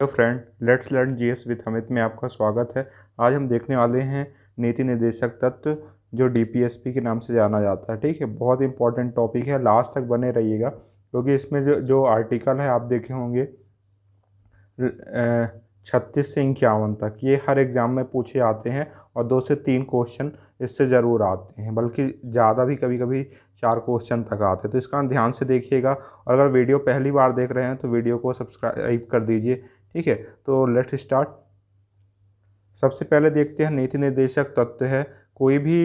Hello friend, let's learn GS with Amit में आपका स्वागत है। आज हम देखने वाले हैं नीति निर्देशक तत्व, जो डीपीएसपी के नाम से जाना जाता है। ठीक है, बहुत इंपॉर्टेंट टॉपिक है, लास्ट तक बने रहिएगा क्योंकि इसमें जो जो आर्टिकल है आप देखे होंगे 36 से 51 तक, ये हर एग्ज़ाम में पूछे आते हैं और 2 से 3 क्वेश्चन इससे ज़रूर आते हैं, बल्कि ज़्यादा भी, कभी कभी 4 क्वेश्चन तक आते हैं। तो इसका ध्यान से देखिएगा और अगर वीडियो पहली बार देख रहे हैं तो वीडियो को सब्सक्राइब कर दीजिए। ठीक है, तो लेट्स स्टार्ट। सबसे पहले देखते हैं नीति निर्देशक तत्व है। कोई भी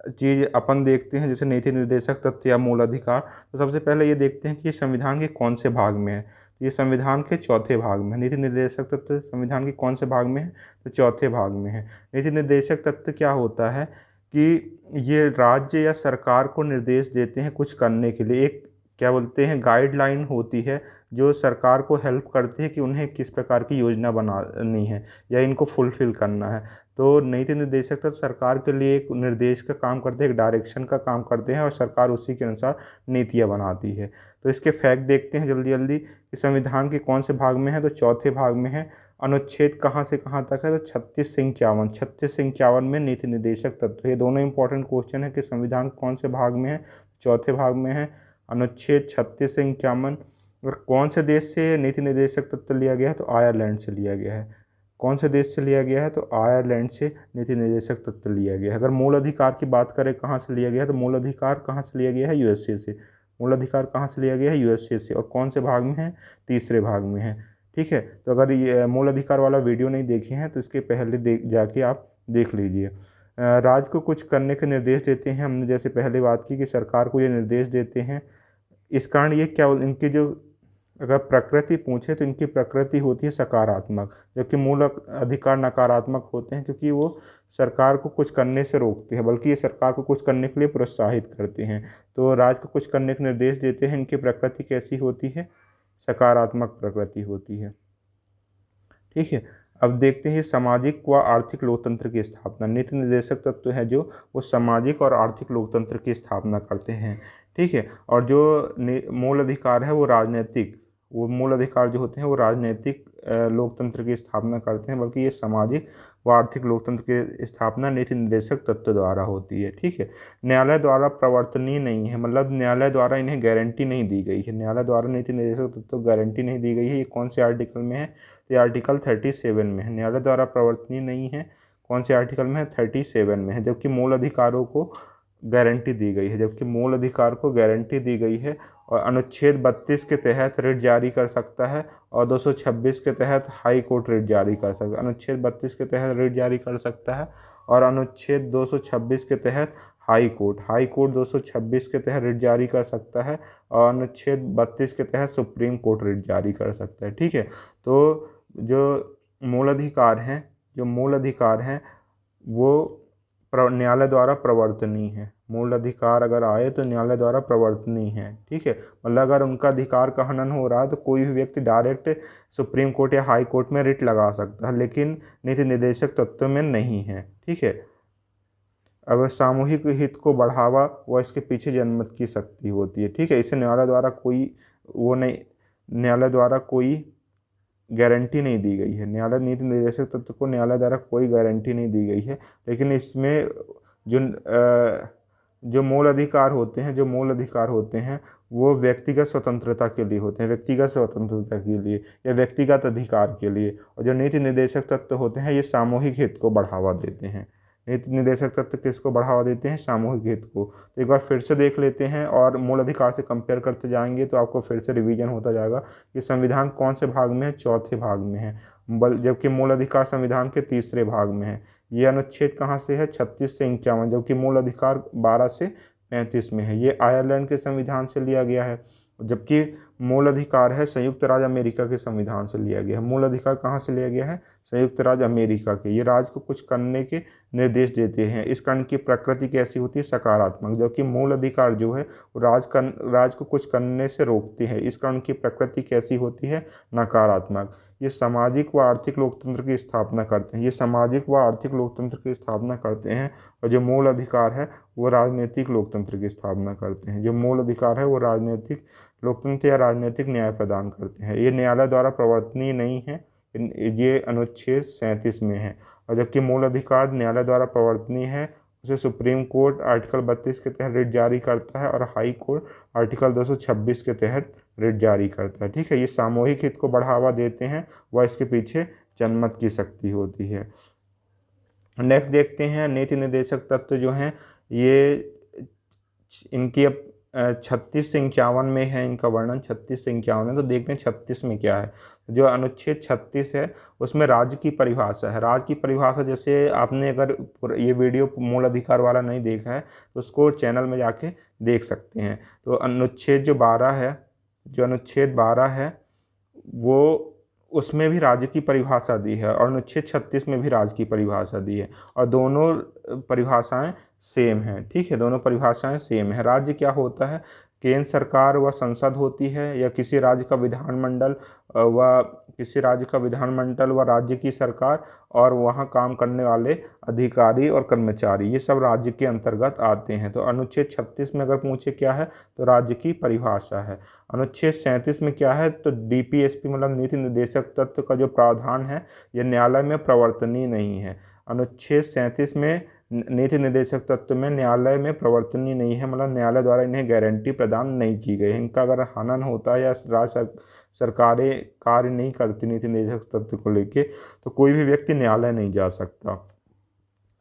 चीज़ अपन देखते हैं जैसे नीति निर्देशक तत्व या मूल अधिकार, तो सबसे पहले ये देखते हैं कि ये संविधान के कौन से भाग में है। तो ये संविधान के चौथे भाग में है। नीति निर्देशक तत्व संविधान के कौन से भाग में है? तो चौथे भाग में है। नीति निर्देशक तत्व क्या होता है कि ये राज्य या सरकार को निर्देश देते हैं कुछ करने के लिए। एक क्या बोलते हैं, गाइडलाइन होती है जो सरकार को हेल्प करती है कि उन्हें किस प्रकार की योजना बनानी है या इनको फुलफ़िल करना है। तो नीति निर्देशक तत्व सरकार के लिए एक निर्देश का काम करते हैं, एक डायरेक्शन का काम करते हैं और सरकार उसी के अनुसार नीतियाँ बनाती है। तो इसके फैक्ट देखते हैं जल्दी जल्दी कि संविधान के कौन से भाग में है। तो चौथे भाग में है। अनुच्छेद कहाँ से कहाँ तक है? तो 36 से 51। 36 से 51 में नीति निर्देशक तत्व। ये दोनों इंपॉर्टेंट क्वेश्चन है कि संविधान कौन से भाग में है। चौथे भाग में है अनुच्छेद 36 से 51। और कौन से देश से नीति निर्देशक तत्व लिया गया है? तो आयरलैंड से लिया गया है। कौन से देश से लिया गया है? तो आयरलैंड से नीति निर्देशक तत्व लिया गया है। अगर मूल अधिकार की बात करें कहाँ से लिया गया है, तो मूल अधिकार कहाँ से लिया गया है? यूएसए से। मूल अधिकार कहाँ से लिया गया है? यूएसए से। और कौन से भाग में है? तीसरे भाग में है। ठीक है, तो अगर ये मूल अधिकार वाला वीडियो नहीं देखे हैं तो इसके पहले जाके आप देख लीजिए। राज्य को कुछ करने के निर्देश देते हैं। हमने जैसे पहले बात की कि सरकार को ये निर्देश देते हैं। इस कारण ये क्या, इनकी जो अगर प्रकृति पूछे तो इनकी प्रकृति होती है सकारात्मक, जबकि मूल अधिकार नकारात्मक होते हैं क्योंकि वो सरकार को कुछ करने से रोकते हैं, बल्कि ये सरकार को कुछ करने के लिए प्रोत्साहित करते हैं। तो राज्य को कुछ करने के निर्देश देते हैं। इनकी प्रकृति कैसी होती है? सकारात्मक प्रकृति होती है। ठीक है, अब देखते हैं सामाजिक व आर्थिक लोकतंत्र की स्थापना। नीति निर्देशक तत्व है जो वो सामाजिक और आर्थिक लोकतंत्र की स्थापना करते हैं। ठीक है, और जो मूल अधिकार है वो राजनीतिक, वो मूल अधिकार जो होते हैं वो राजनीतिक लोकतंत्र की स्थापना करते हैं, बल्कि ये सामाजिक व आर्थिक लोकतंत्र की स्थापना नीति निर्देशक तत्व द्वारा होती है। ठीक है, न्यायालय द्वारा प्रवर्तनीय नहीं है, मतलब न्यायालय द्वारा इन्हें गारंटी नहीं दी गई है। न्यायालय द्वारा नीति निर्देशक तत्व को गारंटी नहीं दी गई है। ये कौन से आर्टिकल में है? तो ये आर्टिकल 37 में है। न्यायालय द्वारा प्रवर्तनीय नहीं है, कौन से आर्टिकल में है? 37 में है। जबकि मूल अधिकारों को गारंटी दी गई है, जबकि मूल अधिकार को गारंटी दी गई है। और अनुच्छेद 32 के तहत रिट जारी कर सकता है और 226 के तहत हाई कोर्ट रिट जारी कर सकता है। अनुच्छेद 32 के तहत रिट जारी कर सकता है और अनुच्छेद 226 के तहत हाई कोर्ट 226 के तहत रिट जारी कर सकता है और अनुच्छेद 32 के तहत सुप्रीम कोर्ट रिट जारी कर सकता है। ठीक है, तो जो मूल अधिकार हैं वो न्यायालय द्वारा प्रवर्तनीय है। मूल अधिकार अगर आए तो न्यायालय द्वारा प्रवर्तनीय है। ठीक है, मतलब अगर उनका अधिकार का हनन हो रहा है तो कोई भी व्यक्ति डायरेक्ट सुप्रीम कोर्ट या हाई कोर्ट में रिट लगा सकता है, लेकिन नीति निर्देशक तत्व में नहीं है। ठीक है, अब सामूहिक हित को बढ़ावा व इसके पीछे जनमत की शक्ति होती है। ठीक है, इसे न्यायालय द्वारा कोई गारंटी नहीं दी गई है। न्यायालय नीति निर्देशक तत्व को न्यायालय द्वारा कोई गारंटी नहीं दी गई है, लेकिन इसमें जो मूल अधिकार होते हैं वो व्यक्तिगत स्वतंत्रता के लिए होते हैं, व्यक्तिगत स्वतंत्रता के लिए या व्यक्तिगत अधिकार के लिए। और जो नीति निर्देशक तत्व होते हैं ये सामूहिक हित को बढ़ावा देते हैं। नीति निर्देशक तत्व किसको बढ़ावा देते हैं? सामूहिक हित को। तो एक बार फिर से देख लेते हैं और मूल अधिकार से कंपेयर करते जाएंगे तो आपको फिर से रिवीजन होता जाएगा कि संविधान कौन से भाग में है? चौथे भाग में है, जबकि मूल अधिकार संविधान के तीसरे भाग में है। ये अनुच्छेद कहाँ से है? 36 से 51, जबकि मूल अधिकार 12 से 35 में है। ये आयरलैंड के संविधान से लिया गया है, जबकि मूल अधिकार है संयुक्त राज्य अमेरिका के संविधान से लिया गया है। मूल अधिकार कहाँ से लिया गया है? संयुक्त राज्य अमेरिका के। ये राज्य को कुछ करने के निर्देश देते हैं। इस कारण की प्रकृति कैसी होती है? सकारात्मक, जबकि मूल अधिकार जो है वो राज्य को कुछ करने से रोकते हैं। इस कारण की प्रकृति कैसी होती है? नकारात्मक। ये सामाजिक व आर्थिक लोकतंत्र की स्थापना करते हैं। और जो मूल अधिकार है वो राजनीतिक लोकतंत्र की स्थापना करते हैं। जो मूल अधिकार है वो राजनीतिक लोकतंत्र या राजनीतिक न्याय प्रदान करते हैं। ये न्यायालय द्वारा प्रवर्तनीय नहीं है, ये अनुच्छेद 37 में है। और जबकि मूल अधिकार न्यायालय द्वारा प्रवर्तनीय है, उसे सुप्रीम कोर्ट आर्टिकल 32 के तहत रिट जारी करता है और हाई कोर्ट आर्टिकल 226 के तहत रिट जारी करता है। ठीक है, ये सामूहिक हित को बढ़ावा देते हैं, वह इसके पीछे जनमत की शक्ति होती है। नेक्स्ट देखते हैं नीति निर्देशक तत्व जो हैं ये इनकी अब 36 से 51 में है, इनका वर्णन 36 से 51 है। तो देखते हैं 36 में क्या है। जो अनुच्छेद 36 है उसमें राज्य की परिभाषा है। राज्य की परिभाषा जैसे आपने अगर ये वीडियो मूल अधिकार वाला नहीं देखा है तो उसको चैनल में जाके देख सकते हैं। तो अनुच्छेद जो 12 है, जो अनुच्छेद 12 है वो उसमें भी राज्य की परिभाषा दी है और अनुच्छेद 36 में भी राज्य की परिभाषा दी है और दोनों परिभाषाएं सेम हैं। ठीक है, दोनों परिभाषाएं सेम है। राज्य क्या होता है, केंद्र सरकार व संसद होती है या किसी राज्य का विधानमंडल व राज्य की सरकार और वहाँ काम करने वाले अधिकारी और कर्मचारी, ये सब राज्य के अंतर्गत आते हैं। तो अनुच्छेद 36 में अगर पूछे क्या है तो राज्य की परिभाषा है। अनुच्छेद 37 में क्या है तो डीपीएसपी मतलब नीति निर्देशक तत्व का जो प्रावधान है यह न्यायालय में प्रवर्तनीय नहीं है। अनुच्छेद 37 में नीति निर्देशक तत्व में न्यायालय में प्रवर्तनीय नहीं है, मतलब न्यायालय द्वारा इन्हें गारंटी प्रदान नहीं की गई है। इनका अगर हनन होता है या राज्य सरकारें कार्य नहीं करती नीति निर्देशक तत्व को लेके तो कोई भी व्यक्ति न्यायालय नहीं जा सकता।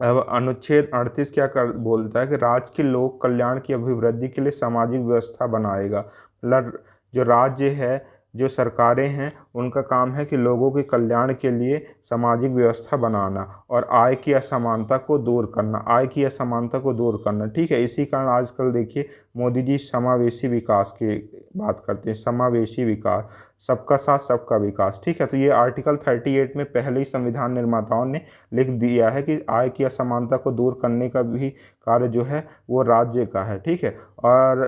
अब अनुच्छेद 38 क्या बोलता है कि राज्य के लोक कल्याण की अभिवृद्धि के लिए सामाजिक व्यवस्था बनाएगा। मतलब जो राज्य है, जो सरकारें हैं, उनका काम है कि लोगों के कल्याण के लिए सामाजिक व्यवस्था बनाना और आय की असमानता को दूर करना। ठीक है, इसी कारण आजकल देखिए मोदी जी समावेशी विकास की बात करते हैं, समावेशी विकास, सबका साथ सबका विकास। ठीक है, तो ये आर्टिकल 38 में पहले ही संविधान निर्माताओं ने लिख दिया है कि आय की असमानता को दूर करने का भी कार्य जो है वो राज्य का है। ठीक है, और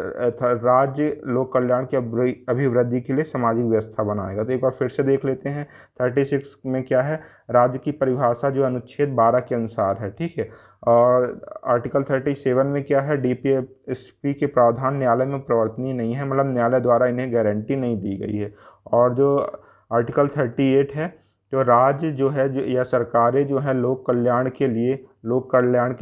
राज्य लोक कल्याण की अभिवृद्धि के लिए सामाजिक व्यवस्था बनाएगा। तो एक बार फिर से देख लेते हैं 36 में क्या है। राज्य की परिभाषा जो अनुच्छेद 12 के अनुसार है। ठीक है, और आर्टिकल 37 में क्या है, डीपीएसपी के प्रावधान न्यायालय में प्रवर्तनीय नहीं है, मतलब न्यायालय द्वारा इन्हें गारंटी नहीं दी गई है। और जो आर्टिकल 38 है, जो राज्य जो है या सरकारें जो हैं लोक कल्याण के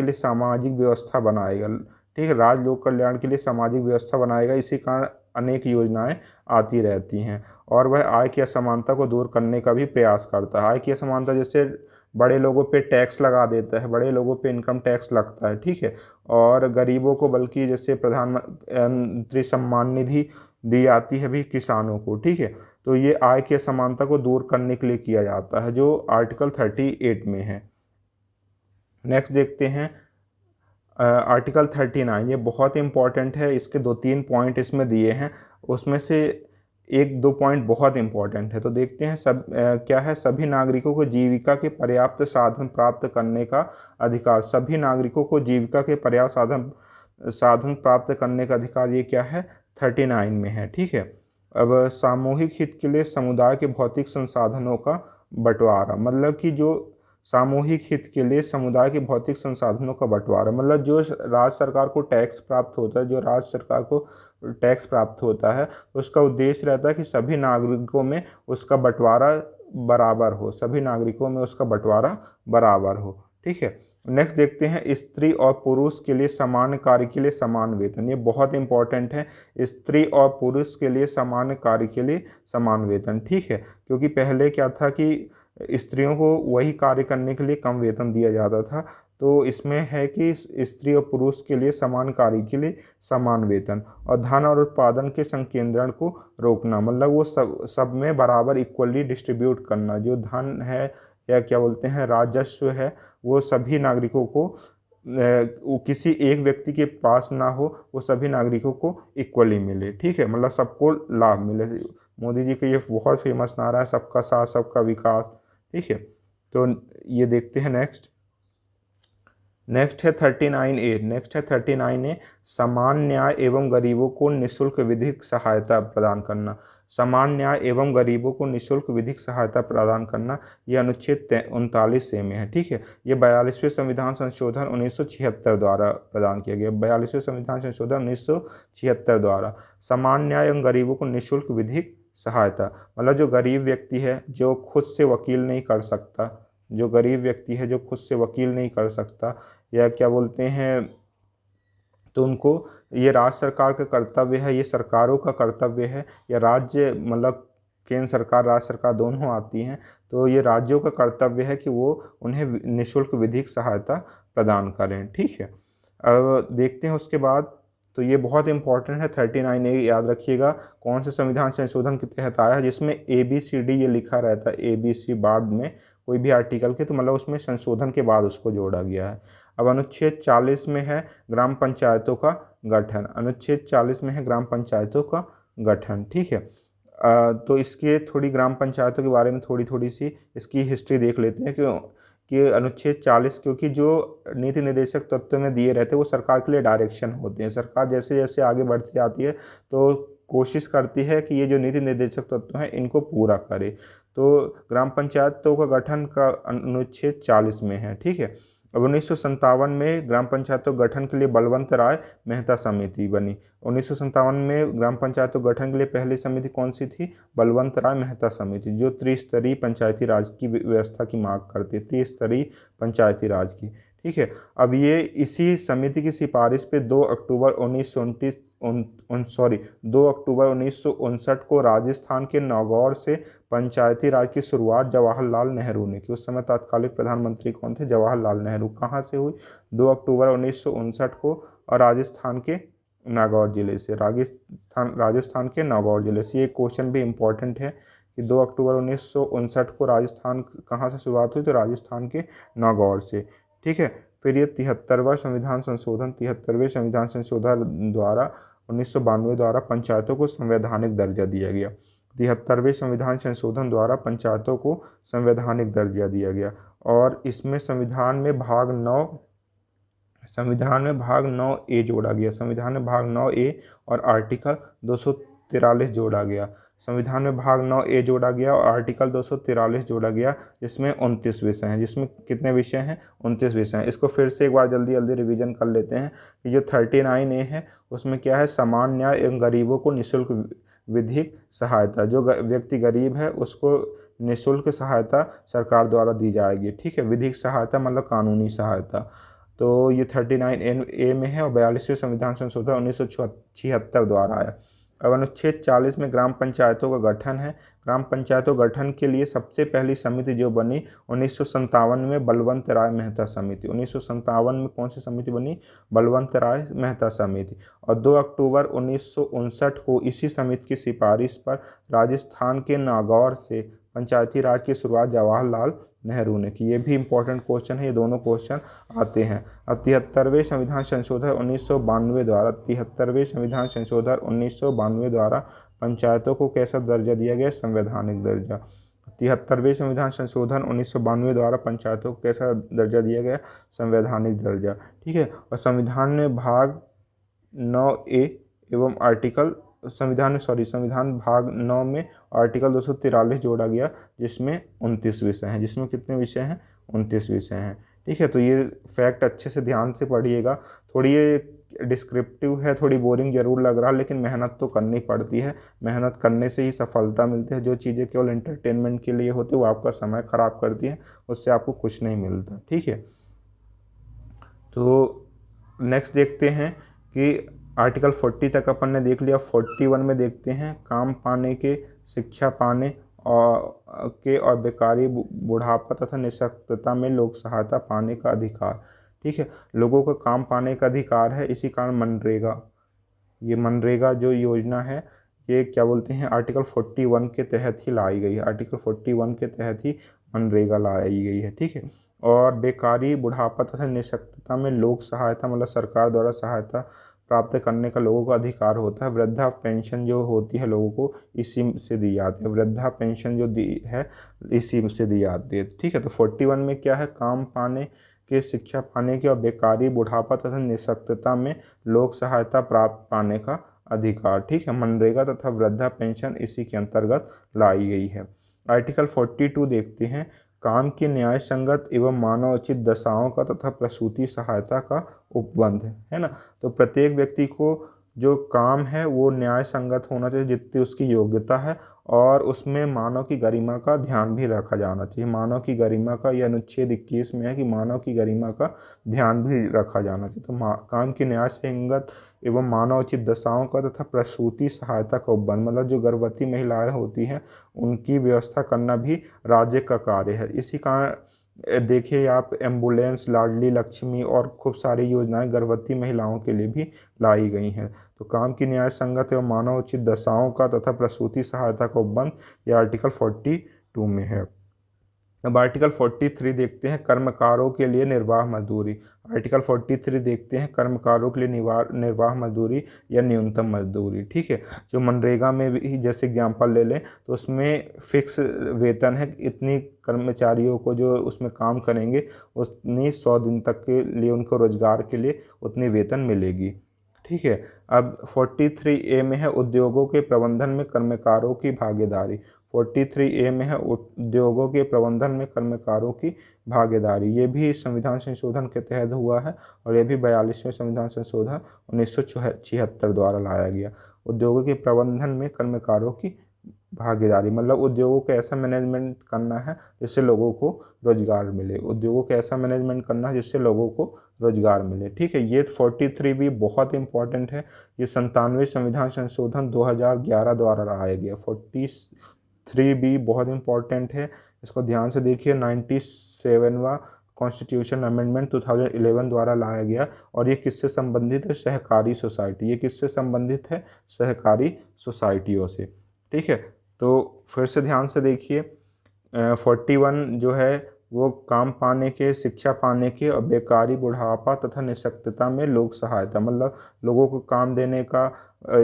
लिए सामाजिक व्यवस्था बनाएगा। ठीक है, राज्य लोक कल्याण के लिए सामाजिक व्यवस्था बनाएगा, इसी कारण अनेक योजनाएं आती रहती हैं। और वह आय की असमानता को दूर करने का भी प्रयास करता है। आय की असमानता जैसे बड़े लोगों पे टैक्स लगा देता है, बड़े लोगों पे इनकम टैक्स लगता है। ठीक है, और गरीबों को बल्कि जैसे प्रधानमंत्री सम्मान निधि दी जाती है भी किसानों को। ठीक है, तो ये आय की असमानता को दूर करने के लिए किया जाता है, जो आर्टिकल 38 में है। नेक्स्ट देखते हैं आर्टिकल 39, ये बहुत इंपॉर्टेंट है। इसके 2-3 पॉइंट इसमें दिए हैं, उसमें से 1-2 पॉइंट बहुत इंपॉर्टेंट है। तो देखते हैं क्या है, सभी नागरिकों को जीविका के पर्याप्त साधन प्राप्त करने का अधिकार। सभी नागरिकों को जीविका के पर्याप्त साधन प्राप्त करने का अधिकार, ये क्या है, 39 में है। ठीक है, अब सामूहिक हित के लिए समुदाय के भौतिक संसाधनों का बंटवारा, मतलब कि जो सामूहिक हित के लिए समुदाय के भौतिक संसाधनों का बंटवारा, मतलब जो राज्य सरकार को टैक्स प्राप्त होता है उसका उद्देश्य रहता है कि सभी नागरिकों में उसका बंटवारा बराबर हो। ठीक है, नेक्स्ट देखते हैं स्त्री और पुरुष के लिए समान कार्य के लिए समान वेतन। ये बहुत इंपॉर्टेंट है, स्त्री और पुरुष के लिए समान कार्य के लिए समान वेतन। ठीक है, क्योंकि पहले क्या था कि स्त्रियों को वही कार्य करने के लिए कम वेतन दिया जाता था, तो इसमें है कि स्त्री और पुरुष के लिए समान कार्य के लिए समान वेतन। और धन और उत्पादन के संकेंद्रण को रोकना, मतलब वो सब में बराबर इक्वली डिस्ट्रीब्यूट करना। जो धन है या क्या बोलते हैं राजस्व है, वो सभी नागरिकों को वो किसी एक व्यक्ति के पास ना हो, वो सभी नागरिकों को इक्वली मिले। ठीक है, मतलब सबको लाभ मिले। मोदी जी का ये बहुत फेमस नारा है, सबका साथ सबका विकास। ठीक है, तो ये देखते हैं नेक्स्ट है 39A। समान न्याय एवं गरीबों को निःशुल्क विधिक सहायता प्रदान करना। समान न्याय एवं गरीबों को निःशुल्क विधिक सहायता प्रदान करना, ये अनुच्छेद 39A में है। ठीक है, ये 42वें संविधान संशोधन 1976 द्वारा प्रदान किया गया। 42वें संविधान संशोधन 1976 द्वारा समान न्याय एवं गरीबों को निःशुल्क विधिक सहायता, मतलब जो गरीब व्यक्ति है जो खुद से वकील नहीं कर सकता, जो गरीब व्यक्ति है जो खुद से वकील नहीं कर सकता, या क्या बोलते हैं, तो उनको ये राज्य सरकार का कर्तव्य है, ये सरकारों का कर्तव्य है, या राज्य मतलब केंद्र सरकार राज्य सरकार दोनों आती हैं, तो ये राज्यों का कर्तव्य है कि वो उन्हें निःशुल्क विधिक सहायता प्रदान करें। ठीक है, अब देखते हैं उसके बाद। तो ये बहुत इंपॉर्टेंट है, 39A याद रखिएगा, कौन से संविधान संशोधन के तहत आया है, जिसमें ABCD ये लिखा रहता है, ABC बाद में कोई भी आर्टिकल के, तो मतलब उसमें संशोधन के बाद उसको जोड़ा गया है। अब अनुच्छेद 40 में है ग्राम पंचायतों का गठन, अनुच्छेद 40 में है ग्राम पंचायतों का गठन। ठीक है, तो इसके थोड़ी ग्राम पंचायतों के बारे में थोड़ी सी इसकी हिस्ट्री देख लेते हैं कि अनुच्छेद 40, क्योंकि जो नीति निर्देशक तत्व में दिए रहते हैं वो सरकार के लिए डायरेक्शन होते हैं। सरकार जैसे जैसे आगे बढ़ती जाती है तो कोशिश करती है कि ये जो नीति निर्देशक तत्व हैं इनको पूरा करे। तो ग्राम पंचायतों का गठन का अनुच्छेद 40 में है। ठीक है, अब 1957 में ग्राम पंचायतों गठन के लिए बलवंत राय मेहता समिति बनी। 1957 में ग्राम पंचायतों गठन के लिए पहली समिति कौन सी थी? बलवंत राय मेहता समिति, जो त्रिस्तरीय पंचायती राज की व्यवस्था की मांग करती है, त्रिस्तरीय पंचायती राज की। ठीक है, अब ये इसी समिति की सिफारिश पे 2 अक्टूबर 1959 को राजस्थान के नागौर से पंचायती राज की शुरुआत जवाहरलाल नेहरू ने की। उस समय तत्कालीन प्रधानमंत्री कौन थे? जवाहरलाल नेहरू। कहाँ से हुई? 2 अक्टूबर 1959 को, और राजस्थान के नागौर जिले से, राजस्थान के नागौर जिले से। ये क्वेश्चन भी इम्पोर्टेंट है कि 2 अक्टूबर 1959 को राजस्थान कहाँ से शुरुआत हुई? तो राजस्थान के नागौर से। ठीक है, फिर ये 73वां संविधान संशोधन, 73वें संविधान संशोधन द्वारा 1992 द्वारा पंचायतों को संवैधानिक दर्जा दिया गया। 73वें संविधान संशोधन द्वारा पंचायतों को संवैधानिक दर्जा दिया गया, और इसमें संविधान में भाग 9A जोड़ा गया। संविधान में भाग 9A और आर्टिकल 243 जोड़ा गया। संविधान में भाग 9A जोड़ा गया और आर्टिकल 243 जोड़ा गया, जिसमें 29 विषय हैं। जिसमें कितने विषय हैं? 29 विषय हैं। इसको फिर से एक बार जल्दी जल्दी रिवीजन कर लेते हैं कि जो 39A है उसमें क्या है? समान न्याय एवं गरीबों को निःशुल्क विधिक सहायता। जो व्यक्ति गरीब है उसको निःशुल्क सहायता सरकार द्वारा दी जाएगी। ठीक है, विधिक सहायता मतलब कानूनी सहायता। तो ये 39A में है, और 42वें संविधान संशोधन 1976 द्वारा आया। अब अनुच्छेद 40 में ग्राम पंचायतों का गठन है। ग्राम पंचायतों गठन के लिए सबसे पहली समिति जो बनी 1957 में बलवंत राय मेहता समिति। 1957 में कौन सी समिति बनी? बलवंत राय मेहता समिति। और 2 अक्टूबर 1959 को इसी समिति की सिफारिश पर राजस्थान के नागौर से पंचायती राज की शुरुआत जवाहरलाल नेहरू ने की। ये भी इंपॉर्टेंट क्वेश्चन है, ये दोनों क्वेश्चन आते हैं। अब 73वें संविधान संशोधन 1992 द्वारा 73वें संविधान संशोधन 1992 द्वारा पंचायतों को कैसा दर्जा दिया गया? संवैधानिक दर्जा। 73वें संविधान संशोधन 1992 द्वारा पंचायतों को कैसा दर्जा दिया गया? संवैधानिक दर्जा। ठीक है, और संविधान में भाग 9A एवं संविधान भाग 9 में आर्टिकल 243 जोड़ा गया, जिसमें 29 विषय हैं। जिसमें कितने विषय हैं? 29 विषय हैं। ठीक है, तो ये फैक्ट अच्छे से ध्यान से पढ़िएगा। थोड़ी ये डिस्क्रिप्टिव है, थोड़ी बोरिंग ज़रूर लग रहा है, लेकिन मेहनत तो करनी पड़ती है। मेहनत करने से ही सफलता मिलती है। जो चीज़ें केवल एंटरटेनमेंट के लिए होती है वो आपका समय ख़राब करती है, उससे आपको कुछ नहीं मिलता। ठीक है, तो नेक्स्ट देखते हैं कि आर्टिकल 40 तक अपन ने देख लिया। 41 में देखते हैं काम पाने के, शिक्षा पाने और बेकारी, बुढ़ापा तथा निःशक्तता में लोक सहायता पाने का अधिकार। ठीक है, लोगों को काम पाने का अधिकार है, इसी कारण मनरेगा जो योजना है ये क्या बोलते हैं? आर्टिकल 41 के तहत ही लाई गई है। आर्टिकल 41 के तहत ही मनरेगा लाई गई है। ठीक है, और बेकारी, बुढ़ापा तथा निःशक्तता में लोक सहायता मतलब सरकार द्वारा सहायता प्राप्त करने का लोगों को अधिकार होता है। वृद्धा पेंशन जो होती है लोगों को इसी से दी जाती है। वृद्धा पेंशन जो दी है इसी से दी जाती है। ठीक है, तो 41 में क्या है? काम पाने के, शिक्षा पाने के और बेकारी, बुढ़ापा तथा निःशक्तता में लोक सहायता प्राप्त पाने का अधिकार। ठीक है, मनरेगा तथा वृद्धा पेंशन इसी के अंतर्गत लाई गई है। आर्टिकल 42 देखते हैं, काम की न्याय संगत एवं मानवोचित दशाओं का तथा प्रसूति सहायता का उपबंध है ना। तो प्रत्येक व्यक्ति को जो काम है वो न्याय संगत होना चाहिए जितनी उसकी योग्यता है, और उसमें मानव की गरिमा का ध्यान भी रखा जाना चाहिए। मानव की गरिमा का, ये अनुच्छेद 21 में है कि मानव की गरिमा का ध्यान भी रखा जाना चाहिए। तो काम की न्याय संगत एवं मानवोचित दशाओं का तथा प्रसूति सहायता का उपबंध, मतलब जो गर्भवती महिलाएं होती हैं उनकी व्यवस्था करना भी राज्य का कार्य है। इसी कारण देखिए आप, एम्बुलेंस, लाडली लक्ष्मी और खूब सारी योजनाएं गर्भवती महिलाओं के लिए भी लाई गई हैं। तो काम की न्याय संगत एवं मानवोचित दशाओं का तथा प्रसूति सहायता का उपबंध, ये आर्टिकल 42 में है। अब आर्टिकल 43 देखते हैं, कर्मकारों के लिए निर्वाह मजदूरी। आर्टिकल 43 देखते हैं, कर्मकारों के लिए निर्वाह मजदूरी या न्यूनतम मजदूरी। ठीक है, जो मनरेगा में भी जैसे एग्जाम्पल ले लें तो उसमें फिक्स वेतन है, इतनी कर्मचारियों को जो उसमें काम करेंगे उतनी 100 दिन तक के लिए उनको रोजगार के लिए उतनी वेतन मिलेगी। ठीक है, अब 43A में है, उद्योगों के प्रबंधन में कर्मकारों की भागीदारी। 43A में है, उद्योगों के प्रबंधन में कर्मकारों की भागीदारी। ये भी संविधान संशोधन के तहत हुआ है और ये भी 42वें संविधान संशोधन 1976 द्वारा लाया गया। उद्योगों के प्रबंधन में कर्मकारों की भागीदारी, मतलब उद्योगों को ऐसा मैनेजमेंट करना है जिससे लोगों को रोजगार मिले। उद्योगों को ऐसा मैनेजमेंट करना है जिससे लोगों को रोजगार मिले। ठीक है, ये 43 भी बहुत इंपॉर्टेंट है। ये 97वें संविधान संशोधन 2011 द्वारा लाया गया। 43 भी बहुत इंपॉर्टेंट है, इसको ध्यान से देखिए। 97वां कॉन्स्टिट्यूशन अमेंडमेंट 2011 द्वारा लाया गया और ये किससे संबंधित है? सहकारी सोसाइटी। ये किससे संबंधित है? सहकारी सोसाइटियों से। ठीक है, तो फिर से ध्यान से देखिए, 41 जो है वो काम पाने के, शिक्षा पाने के और बेकारी, बुढ़ापा तथा निःशक्तता में लोक सहायता, मतलब लोगों को काम देने का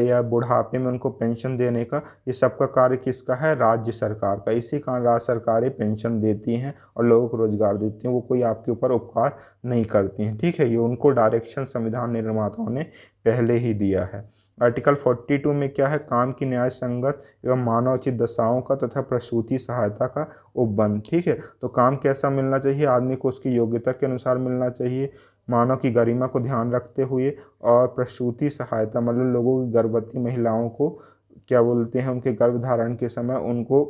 या बुढ़ापे में उनको पेंशन देने का, ये सबका कार्य किसका है? राज्य सरकार का। इसी कारण राज्य सरकारें पेंशन देती हैं और लोगों को रोजगार देती हैं, वो कोई आपके ऊपर उपकार नहीं करती हैं। ठीक है, ये उनको डायरेक्शन संविधान निर्माताओं ने पहले ही दिया है। आर्टिकल 42 में क्या है? काम की न्याय संगत एवं मानवोचित दशाओं का तथा प्रसूति सहायता का उपबंध। ठीक है, तो काम कैसा मिलना चाहिए? आदमी को उसकी योग्यता के अनुसार मिलना चाहिए, मानव की गरिमा को ध्यान रखते हुए, और प्रसूति सहायता मतलब लोगों की, गर्भवती महिलाओं को क्या बोलते हैं, उनके गर्भधारण के समय उनको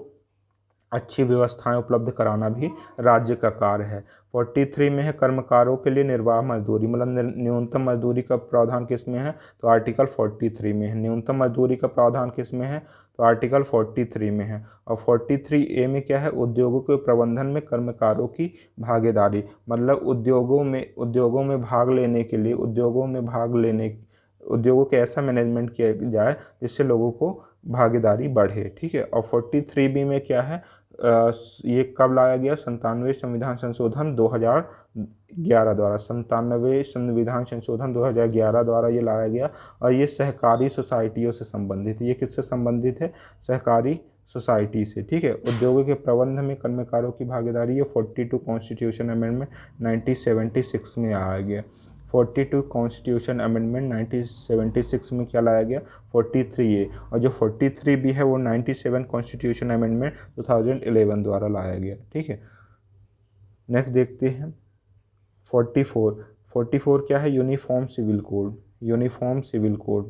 अच्छी व्यवस्थाएं उपलब्ध कराना भी राज्य का कार्य है। 43 में है, कर्मकारों के लिए निर्वाह मजदूरी, मतलब न्यूनतम मजदूरी का प्रावधान किस में है? तो आर्टिकल 43 में है। न्यूनतम मजदूरी का प्रावधान किस में है? तो आर्टिकल 43 में है। और 43A में क्या है? उद्योगों के प्रबंधन में कर्मकारों की भागीदारी, मतलब उद्योगों में भाग लेने के लिए, उद्योगों के ऐसा मैनेजमेंट किया जाए जिससे लोगों को भागीदारी बढ़े। ठीक है, और 43B में क्या है? ये कब लाया गया? 97वें संविधान संशोधन 2011 द्वारा। 97वें संविधान संशोधन 2011 द्वारा ये लाया गया और ये सहकारी सोसाइटियों से संबंधित है। ये किससे संबंधित है? सहकारी सोसाइटी से। ठीक है, उद्योगों के प्रबंध में कर्मकारों की भागीदारी, ये 42 कॉन्स्टिट्यूशन अमेंडमेंट 1976 में आया गया। 42 कॉन्स्टिट्यूशन अमेंडमेंट 1976 में क्या लाया गया? 43A। और जो 43B है वो 97 कॉन्स्टिट्यूशन अमेंडमेंट 2011 द्वारा लाया गया। ठीक है, नेक्स्ट देखते हैं 44। 44 क्या है? Uniform civil code. Uniform civil code.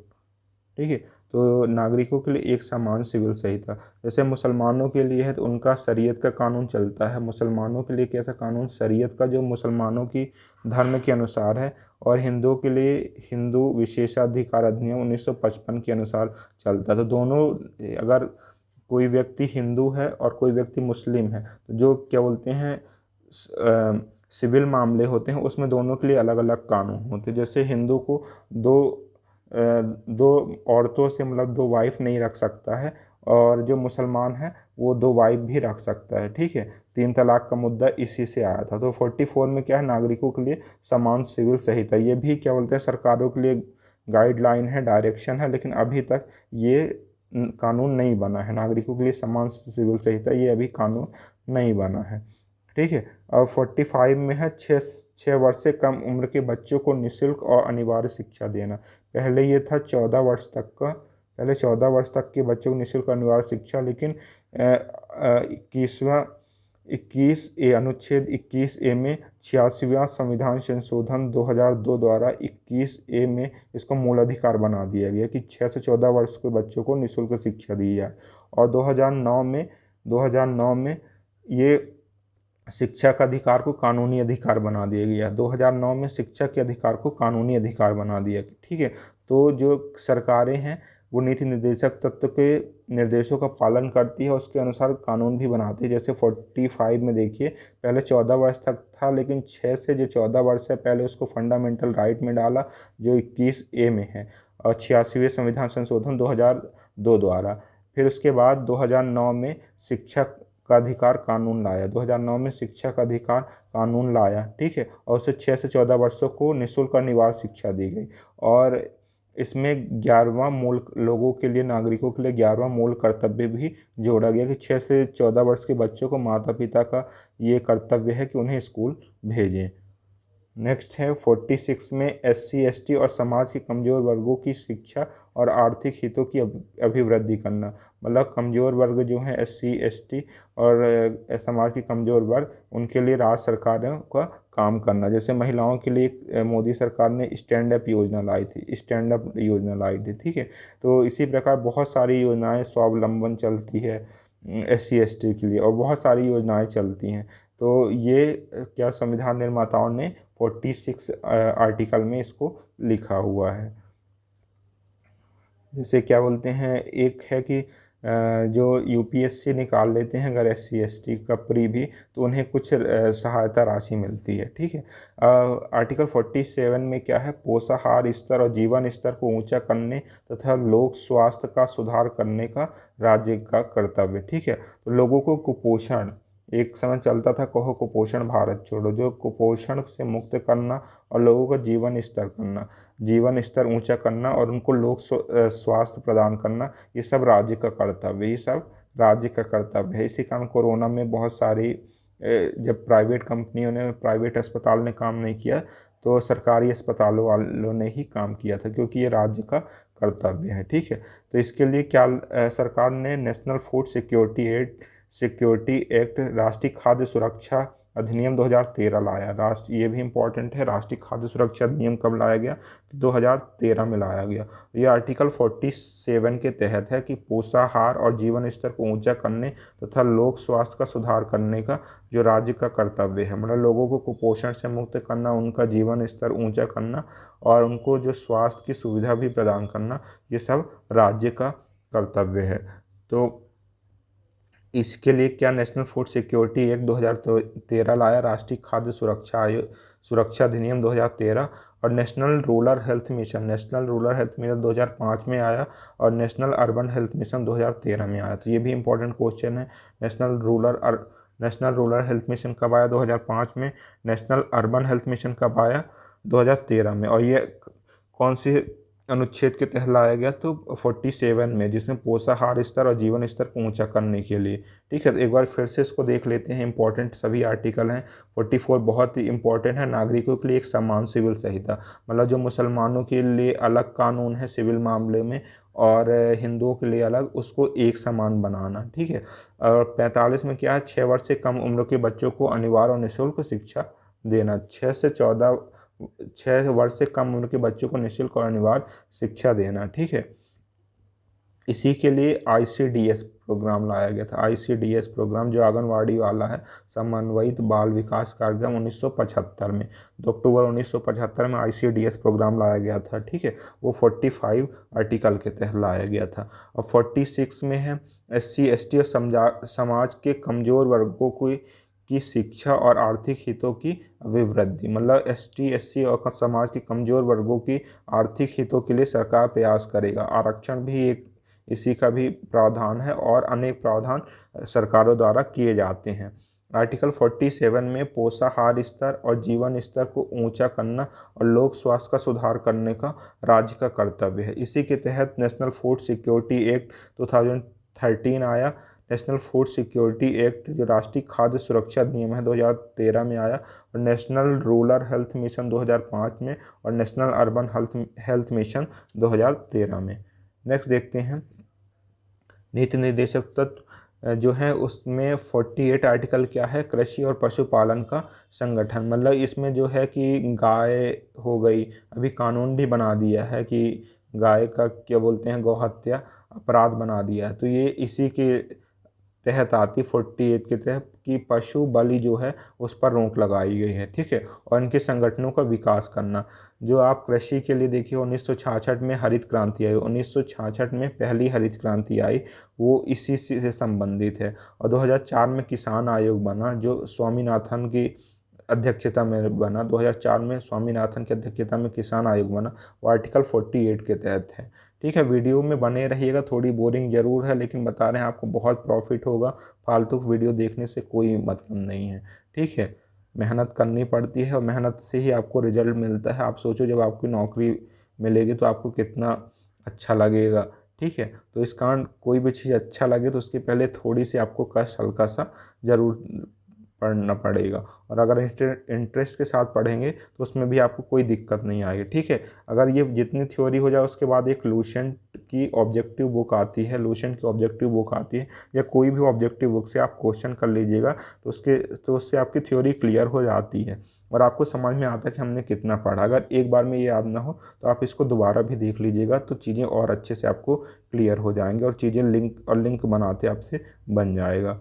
ठीक है, तो नागरिकों के लिए एक समान सिविल संहिता। जैसे मुसलमानों के लिए है तो उनका शरीयत का कानून चलता है। मुसलमानों के लिए कैसा कानून? शरीयत का, जो मुसलमानों की धर्म के अनुसार है। और हिंदुओं के लिए हिंदू विशेषाधिकार अधिनियम 1955 के अनुसार चलता है। तो दोनों, अगर कोई व्यक्ति हिंदू है और कोई व्यक्ति मुस्लिम है तो जो क्या बोलते हैं सिविल मामले होते हैं उसमें दोनों के लिए अलग अलग कानून होते हैं। जैसे हिंदू को दो औरतों से, मतलब 2 वाइफ नहीं रख सकता है, और जो मुसलमान है वो 2 वाइफ भी रख सकता है। ठीक है, 3 तलाक का मुद्दा इसी से आया था। तो 44 में क्या है? नागरिकों के लिए समान सिविल संहिता। ये भी क्या बोलते हैं, सरकारों के लिए गाइडलाइन है, डायरेक्शन है, लेकिन अभी तक ये कानून नहीं बना है। नागरिकों के लिए समान सिविल संहिता, ये अभी कानून नहीं बना है। ठीक है, और 45 में है 6 वर्ष से कम उम्र के बच्चों को निःशुल्क और अनिवार्य शिक्षा देना। पहले ये था 14 वर्ष तक का, पहले 14 वर्ष तक के बच्चों को निःशुल्क अनिवार्य शिक्षा, लेकिन 21वां 21A अनुच्छेद 21A में 86वां संविधान संशोधन 2002 द्वारा 21A में इसको मूल अधिकार बना दिया गया कि 6 से 14 वर्ष के बच्चों को निःशुल्क शिक्षा दी जाए। और 2009 में ये शिक्षा का अधिकार को कानूनी अधिकार बना दिया गया। 2009 में शिक्षा के अधिकार को कानूनी अधिकार बना दिया, ठीक है। तो जो सरकारें हैं वो नीति निर्देशक तत्व के निर्देशों का पालन करती है, उसके अनुसार कानून भी बनाती है। जैसे 45 में देखिए, पहले 14 वर्ष तक था, लेकिन 6 से जो 14 वर्ष है पहले उसको फंडामेंटल राइट में डाला जो 21A में है, और 86वें संविधान संशोधन 2002 द्वारा। फिर उसके बाद 2009 में शिक्षा का अधिकार कानून लाया, 2009 में शिक्षा का अधिकार कानून लाया, ठीक है। और उसे 6 से 14 वर्षों को निःशुल्क और अनिवार्य शिक्षा दी गई। और इसमें 11वां मूल लोगों के लिए, नागरिकों के लिए 11वां मूल कर्तव्य भी जोड़ा गया कि 6 से 14 वर्ष के बच्चों को माता पिता का ये कर्तव्य है कि उन्हें स्कूल भेजें। नेक्स्ट है 46 में SC ST और समाज के कमज़ोर वर्गों की शिक्षा और आर्थिक हितों की अभिवृद्धि करना। मतलब कमज़ोर वर्ग जो हैं SC ST और समाज के कमज़ोर वर्ग, उनके लिए राज्य सरकारों का काम करना। जैसे महिलाओं के लिए मोदी सरकार ने स्टैंड अप योजना लाई थी, ठीक है। तो इसी प्रकार बहुत सारी योजनाएं स्वावलंबन चलती है SC ST के लिए, और बहुत सारी योजनाएं चलती हैं। तो ये क्या संविधान निर्माताओं ने 46 आर्टिकल में इसको लिखा हुआ है। जैसे क्या बोलते हैं, एक है कि जो UPSC निकाल लेते हैं अगर SC ST का प्री भी, तो उन्हें कुछ सहायता राशि मिलती है, ठीक है। आर्टिकल 47 में क्या है, पोषाहार स्तर और जीवन स्तर को ऊंचा करने तथा लोक स्वास्थ्य का सुधार करने का राज्य का कर्तव्य, ठीक है। तो लोगों को कुपोषण, एक समय चलता था कहो कुपोषण भारत छोड़ो, जो कुपोषण से मुक्त करना और लोगों का जीवन स्तर ऊंचा करना और उनको लोक स्वास्थ्य प्रदान करना, ये सब राज्य का कर्तव्य है। इसी कारण कोरोना में बहुत सारी जब प्राइवेट अस्पताल ने काम नहीं किया तो सरकारी अस्पतालों वालों ने ही काम किया था, क्योंकि ये राज्य का कर्तव्य है, ठीक है। तो इसके लिए क्या सरकार ने नेशनल फूड सिक्योरिटी एक्ट, राष्ट्रीय खाद्य सुरक्षा अधिनियम 2013 लाया। ये भी इम्पोर्टेंट है, राष्ट्रीय खाद्य सुरक्षा अधिनियम कब लाया गया, तो 2013 में लाया गया। ये आर्टिकल 47 के तहत है कि पोषाहार और जीवन स्तर को ऊंचा करने तथा लोक स्वास्थ्य का सुधार करने का जो राज्य का कर्तव्य है, मतलब लोगों को कुपोषण से मुक्त करना, उनका जीवन स्तर ऊंचा करना और उनको जो स्वास्थ्य की सुविधा भी प्रदान करना, ये सब राज्य का कर्तव्य है। तो इसके लिए क्या नेशनल फूड सिक्योरिटी एक्ट 2013 लाया, राष्ट्रीय खाद्य सुरक्षा अधिनियम 2013, और नेशनल रूरल हेल्थ मिशन 2005 में आया, और नेशनल अर्बन हेल्थ मिशन 2013 में आया। तो ये भी इंपॉर्टेंट क्वेश्चन है। नेशनल रूरल हेल्थ मिशन कब आया, 2005 में। नेशनल अर्बन हेल्थ मिशन कब आया, 2013 में। और ये कौन सी अनुच्छेद के तहत लाया गया, तो 47 में, जिसमें पोषाहार स्तर और जीवन स्तर को ऊंचा करने के लिए, ठीक है। तो एक बार फिर से इसको देख लेते हैं, इंपॉर्टेंट सभी आर्टिकल हैं। 44 बहुत ही इंपॉर्टेंट है, नागरिकों के लिए एक समान सिविल संहिता, मतलब जो मुसलमानों के लिए अलग कानून है सिविल मामले में और हिंदुओं के लिए अलग, उसको एक समान बनाना, ठीक है। और 45 में क्या है, 6 वर्ष से कम उम्र के बच्चों को अनिवार्य और निःशुल्क शिक्षा देना। 6 वर्ष से कम उम्र के बच्चों को निःशुल्क और अनिवार्य शिक्षा देना, ठीक है। इसी के लिए ICDS प्रोग्राम लाया गया था। ICDS प्रोग्राम जो आंगनवाड़ी वाला है, समन्वित बाल विकास कार्यक्रम, 1975 में, 2 अक्टूबर 1975 में ICDS प्रोग्राम लाया गया था, ठीक है। वो 45 आर्टिकल के तहत लाया गया था। और 46 में है SC ST और समाज के कमज़ोर वर्गों की शिक्षा और आर्थिक हितों की अभिवृद्धि, मतलब ST SC और समाज के कमज़ोर वर्गों की आर्थिक हितों के लिए सरकार प्रयास करेगा। आरक्षण भी एक इसी का भी प्रावधान है, और अनेक प्रावधान सरकारों द्वारा किए जाते हैं। आर्टिकल 47 में पोषाहार स्तर और जीवन स्तर को ऊंचा करना और लोक स्वास्थ्य का सुधार करने का राज्य का कर्तव्य है। इसी के तहत नेशनल फूड सिक्योरिटी एक्ट 2013 आया। नेशनल फूड सिक्योरिटी एक्ट जो राष्ट्रीय खाद्य सुरक्षा अधिनियम है 2013 में आया, और नेशनल रूरल हेल्थ मिशन 2005 में, और नेशनल अर्बन हेल्थ मिशन 2013 में। नेक्स्ट देखते हैं नीति निर्देशक तत्व जो है उसमें 48 आर्टिकल क्या है, कृषि और पशुपालन का संगठन। मतलब इसमें जो है कि गाय हो गई, अभी कानून भी बना दिया है कि गाय का क्या बोलते हैं, गौहत्या अपराध बना दिया है। तो ये इसी के तहत आती 48 के तहत कि पशु बलि जो है उस पर रोक लगाई गई है, ठीक है। और इनके संगठनों का विकास करना, जो आप कृषि के लिए देखिए 1966 में हरित क्रांति आई, 1966 में पहली हरित क्रांति आई, वो इसी से संबंधित है। और 2004 में किसान आयोग बना, जो स्वामीनाथन की अध्यक्षता में बना। 2004 में स्वामीनाथन की अध्यक्षता में किसान आयोग बना, वो आर्टिकल 48 के तहत है, ठीक है। वीडियो में बने रहिएगा, थोड़ी बोरिंग ज़रूर है लेकिन बता रहे हैं आपको बहुत प्रॉफिट होगा। फालतू वीडियो देखने से कोई मतलब नहीं है, ठीक है। मेहनत करनी पड़ती है और मेहनत से ही आपको रिजल्ट मिलता है। आप सोचो जब आपकी नौकरी मिलेगी तो आपको कितना अच्छा लगेगा, ठीक है। तो इस कारण कोई भी चीज़ अच्छा लगे तो उसके पहले थोड़ी सी आपको कष्ट हल्का सा ज़रूर पढ़ना पड़ेगा। और अगर इंटरेस्ट के साथ पढ़ेंगे तो उसमें भी आपको कोई दिक्कत नहीं आएगी, ठीक है। अगर ये जितनी थ्योरी हो जाए उसके बाद एक लूसेंट की ऑब्जेक्टिव बुक आती है, लूसेंट की ऑब्जेक्टिव बुक आती है, या कोई भी ऑब्जेक्टिव बुक से आप क्वेश्चन कर लीजिएगा तो उससे आपकी थ्योरी क्लियर हो जाती है और आपको समझ में आता है कि हमने कितना पढ़ा। अगर एक बार में ये याद ना हो तो आप इसको दोबारा भी देख लीजिएगा, तो चीज़ें और अच्छे से आपको क्लियर हो जाएंगी और चीज़ें लिंक बनाते आपसे बन जाएगा।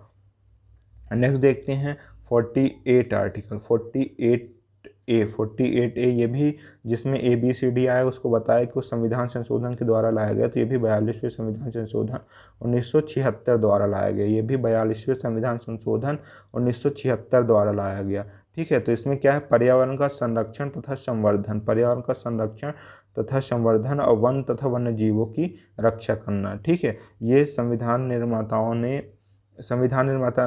नेक्स्ट देखते हैं 48 आर्टिकल 48A ये भी, जिसमें ABCD आया उसको बताया कि उस संविधान संशोधन के द्वारा लाया गया। तो ये भी 42वें संविधान संशोधन 1976 द्वारा लाया गया। ये भी 42वें संविधान संशोधन 1976 द्वारा लाया गया, ठीक है। तो इसमें क्या है, पर्यावरण का संरक्षण तथा संवर्धन, पर्यावरण का संरक्षण तथा संवर्धन और वन तथा वन्य जीवों की रक्षा करना, ठीक है। ये संविधान निर्माता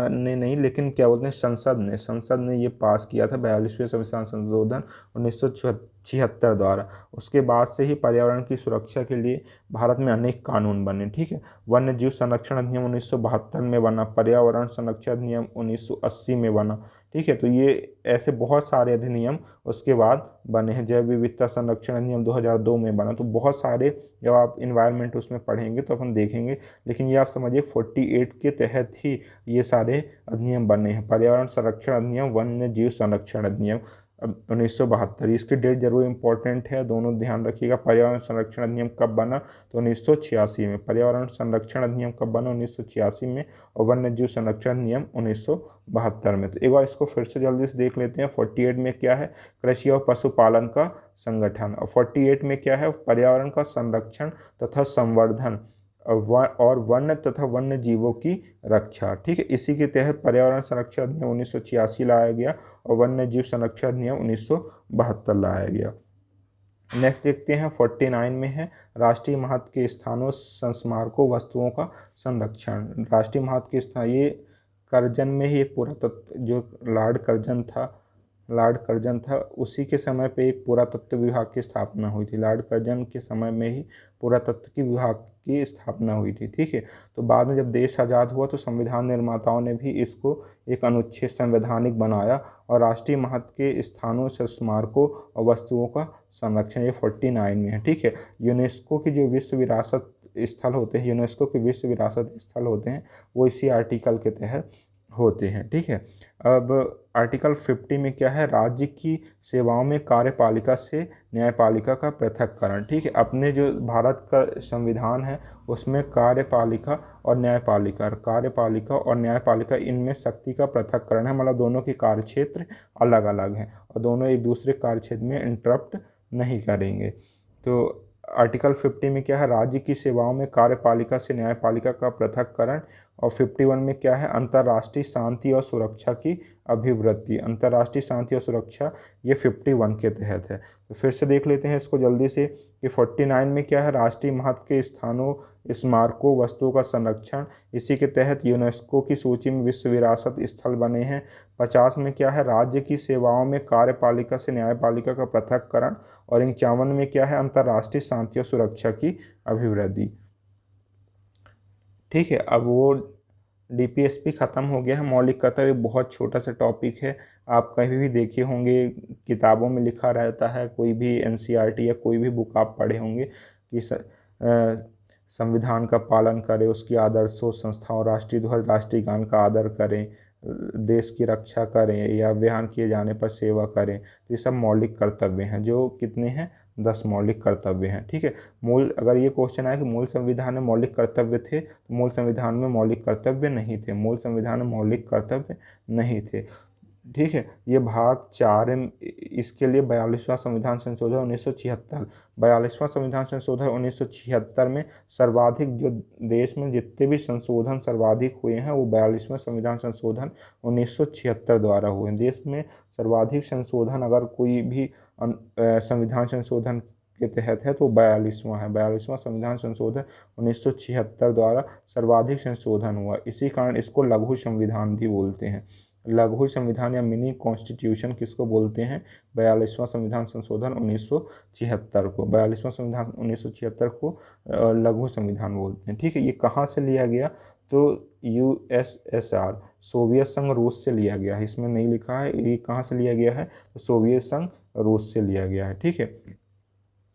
ने नहीं, लेकिन क्या बोलते हैं, संसद ने ये पास किया था 42वें संविधान संशोधन 1976 द्वारा। उसके बाद से ही पर्यावरण की सुरक्षा के लिए भारत में अनेक कानून बने, ठीक है। वन्य जीव संरक्षण अधिनियम 1972 में बना, पर्यावरण संरक्षण अधिनियम 1980 में बना, ठीक है। तो ये ऐसे बहुत सारे अधिनियम उसके बाद बने हैं। जैव विविधता संरक्षण अधिनियम 2002 में बना। तो बहुत सारे, जब आप इन्वायरमेंट उसमें पढ़ेंगे तो अपन देखेंगे, लेकिन ये आप समझिए 48 के तहत ही ये सारे अधिनियम बने हैं। पर्यावरण संरक्षण अधिनियम, वन्य जीव संरक्षण अधिनियम 1972, इसकी डेट जरूर इंपॉर्टेंट है, दोनों ध्यान रखिएगा। पर्यावरण संरक्षण अधिनियम कब बना, तो 1986 में। पर्यावरण संरक्षण अधिनियम कब बना, 1986 में। और वन्य जीव संरक्षण अधिनियम 1972 में। तो एक बार इसको फिर से जल्दी से देख लेते हैं। 48 में क्या है, कृषि और पशुपालन का संगठन। और 48 में क्या है, पर्यावरण का संरक्षण तथा संवर्धन और वन्य तथा वन्य जीवों की रक्षा, ठीक है। इसी के तहत पर्यावरण संरक्षण अधिनियम 1986 लाया गया और वन्य जीव संरक्षण अधिनियम 1972 लाया गया। नेक्स्ट देखते हैं 49 में है, राष्ट्रीय महत्व के स्थानों, संस्मारकों, वस्तुओं का संरक्षण। राष्ट्रीय महत्व के स्थान, ये करजन में ही एक पुरातत्व, जो लॉर्ड कर्जन था उसी के समय पे एक पुरातत्व विभाग की स्थापना हुई थी। लॉर्ड कर्जन के समय में ही पुरातत्व की विभाग की स्थापना हुई थी, ठीक है। तो बाद में जब देश आज़ाद हुआ तो संविधान निर्माताओं ने भी इसको एक अनुच्छेद संवैधानिक बनाया और राष्ट्रीय महत्व के स्थानों, स्मारकों और वस्तुओं का संरक्षण, ये 49 में है, ठीक है। यूनेस्को की जो विश्व विरासत स्थल होते हैं, यूनेस्को के विश्व विरासत स्थल होते हैं, वो इसी आर्टिकल के तहत होते हैं, ठीक है। अब आर्टिकल 50 में क्या है, राज्य की सेवाओं में कार्यपालिका से न्यायपालिका का पृथक्करण, ठीक है। अपने जो भारत का संविधान है उसमें कार्यपालिका और न्यायपालिका इनमें शक्ति का पृथक्करण है। मतलब दोनों के कार्यक्षेत्र अलग अलग हैं और दोनों एक दूसरे कार्यक्षेत्र में इंटरप्ट नहीं करेंगे। तो आर्टिकल 50 में क्या है, राज्य की सेवाओं में कार्यपालिका से न्यायपालिका का पृथक्करण। और 51 में क्या है, अंतर्राष्ट्रीय शांति और सुरक्षा की अभिवृद्धि। अंतर्राष्ट्रीय शांति और सुरक्षा, ये 51 के तहत है। तो फिर से देख लेते हैं इसको जल्दी से कि 49 में क्या है, राष्ट्रीय महत्व के स्थानों, स्मारकों, वस्तुओं का संरक्षण, इसी के तहत यूनेस्को की सूची में विश्व विरासत स्थल बने हैं। 50 में क्या है, राज्य की सेवाओं में कार्यपालिका से न्यायपालिका का पृथक्करण। और 51 में क्या है, अंतर्राष्ट्रीय शांति और सुरक्षा की अभिवृद्धि, ठीक है। अब वो DPSP ख़त्म हो गया है। मौलिक कर्तव्य बहुत छोटा सा टॉपिक है, आप कहीं भी देखे होंगे, किताबों में लिखा रहता है, कोई भी NCERT या कोई भी बुक आप पढ़े होंगे कि संविधान का पालन करें, उसकी आदर्शों, संस्थाओं, राष्ट्रीय ध्वज, राष्ट्रीय गान का आदर करें, देश की रक्षा करें या अभियान किए जाने पर सेवा करें। तो ये सब मौलिक कर्तव्य हैं, जो कितने हैं, 10 मौलिक कर्तव्य हैं। ठीक है, मूल, अगर ये क्वेश्चन आए कि मूल संविधान में मौलिक कर्तव्य थे, तो मूल संविधान में मौलिक कर्तव्य नहीं थे, मूल संविधान में मौलिक कर्तव्य नहीं थे। ठीक है, ये भाग 4 इसके लिए 42वां संविधान संशोधन 1976, 42वां संविधान संशोधन 1976 में सर्वाधिक, जो देश में जितने भी संशोधन सर्वाधिक हुए हैं वो 42वां संविधान संशोधन 1976 द्वारा हुए हैं। देश में सर्वाधिक संशोधन अगर कोई भी संविधान संशोधन के तहत है तो 42वां है। 42वां संविधान संशोधन 1976 द्वारा सर्वाधिक संशोधन हुआ, इसी कारण इसको लघु संविधान भी बोलते हैं। लघु संविधान या मिनी कॉन्स्टिट्यूशन किसको बोलते हैं, 42वां संविधान संशोधन 1976 को, 42वां संविधान 1976 को लघु संविधान बोलते हैं। ठीक है, ये कहाँ से लिया गया, तो USSR, सोवियत संघ रूस से लिया गया है। इसमें नहीं लिखा है ये कहाँ से लिया गया है, तो सोवियत संघ रूस से लिया गया है। ठीक है,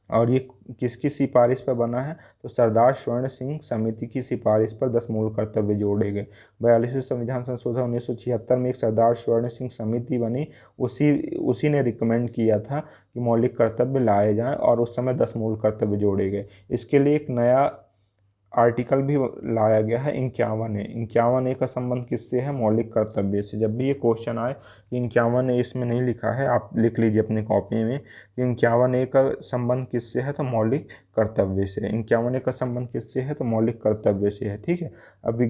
और ये किसकी सिफारिश पर बना है, तो सरदार स्वर्ण सिंह समिति की सिफारिश पर 10 मूल कर्तव्य जोड़े गए। 42वें संविधान संशोधन 1976 में एक सरदार स्वर्ण सिंह समिति बनी, उसी ने रिकमेंड किया था कि मौलिक कर्तव्य लाए जाएं और उस समय 10 मूल कर्तव्य जोड़े गए। इसके लिए एक नया आर्टिकल भी लाया गया है 51A। 51A का संबंध किससे है, मौलिक कर्तव्य से। जब भी ये क्वेश्चन आए कि 51A इसमें नहीं लिखा है, आप लिख लीजिए अपनी कॉपी में, 51A का संबंध किससे है, तो मौलिक कर्तव्य से। 51A का संबंध किससे है, तो मौलिक कर्तव्य से है। ठीक है, अब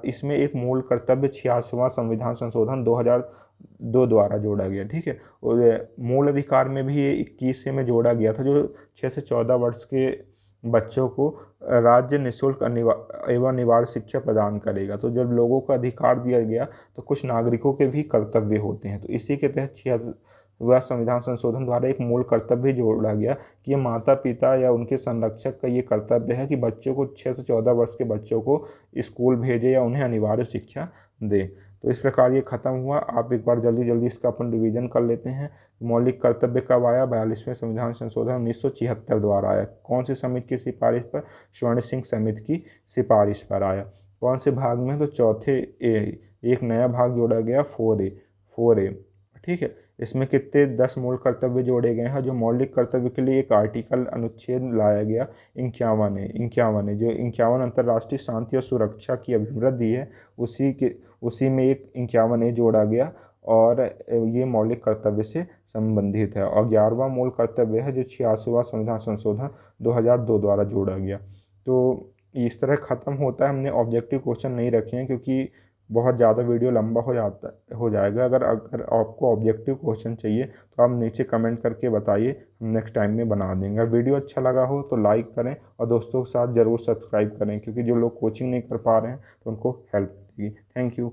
इसमें एक मूल कर्तव्य 86वां संविधान संशोधन 2002 द्वारा जोड़ा गया। ठीक है, और मूल अधिकार में भी ये 21 में जोड़ा गया था, जो 6 से 14 वर्ष के बच्चों को राज्य निःशुल्क एवं अनिवार्य शिक्षा प्रदान करेगा। तो जब लोगों को अधिकार दिया गया तो कुछ नागरिकों के भी कर्तव्य होते हैं, तो इसी के तहत 86वां संविधान संशोधन द्वारा एक मूल कर्तव्य जोड़ा गया कि ये माता पिता या उनके संरक्षक का ये कर्तव्य है कि बच्चों को, 6 से 14 वर्ष के बच्चों को स्कूल भेजे या उन्हें अनिवार्य शिक्षा दे। तो इस प्रकार ये खत्म हुआ। आप एक बार जल्दी जल्दी इसका अपन रिवीजन कर लेते हैं। मौलिक कर्तव्य कब आया, 42वें संविधान संशोधन 1976 द्वारा आया। कौन सी समिति की सिफारिश पर, स्वर्ण सिंह समिति की सिफारिश पर आया। कौन से भाग में, तो चौथे ए, एक नया भाग जोड़ा गया 4A। ठीक है, इसमें कितने 10 मूल कर्तव्य जोड़े गए हैं। जो मौलिक कर्तव्य के लिए एक आर्टिकल अनुच्छेद लाया गया 51A, जो 51 अंतर्राष्ट्रीय शांति और सुरक्षा की अभिवृद्धि है, उसी में एक 51A जोड़ा गया और ये मौलिक कर्तव्य से संबंधित है। और 11वां मूल कर्तव्य है जो 86वां संविधान संशोधन 2002 द्वारा जोड़ा गया। तो इस तरह ख़त्म होता है। हमने ऑब्जेक्टिव क्वेश्चन नहीं रखे हैं क्योंकि बहुत ज़्यादा वीडियो लंबा हो जाएगा। अगर आपको ऑब्जेक्टिव क्वेश्चन चाहिए तो आप नीचे कमेंट करके बताइए, हम नेक्स्ट टाइम में बना देंगे। अगर वीडियो अच्छा लगा हो तो लाइक करें और दोस्तों के साथ ज़रूर सब्सक्राइब करें, क्योंकि जो लोग कोचिंग नहीं कर पा रहे हैं तो उनको हेल्प मिलेगी। Thank you.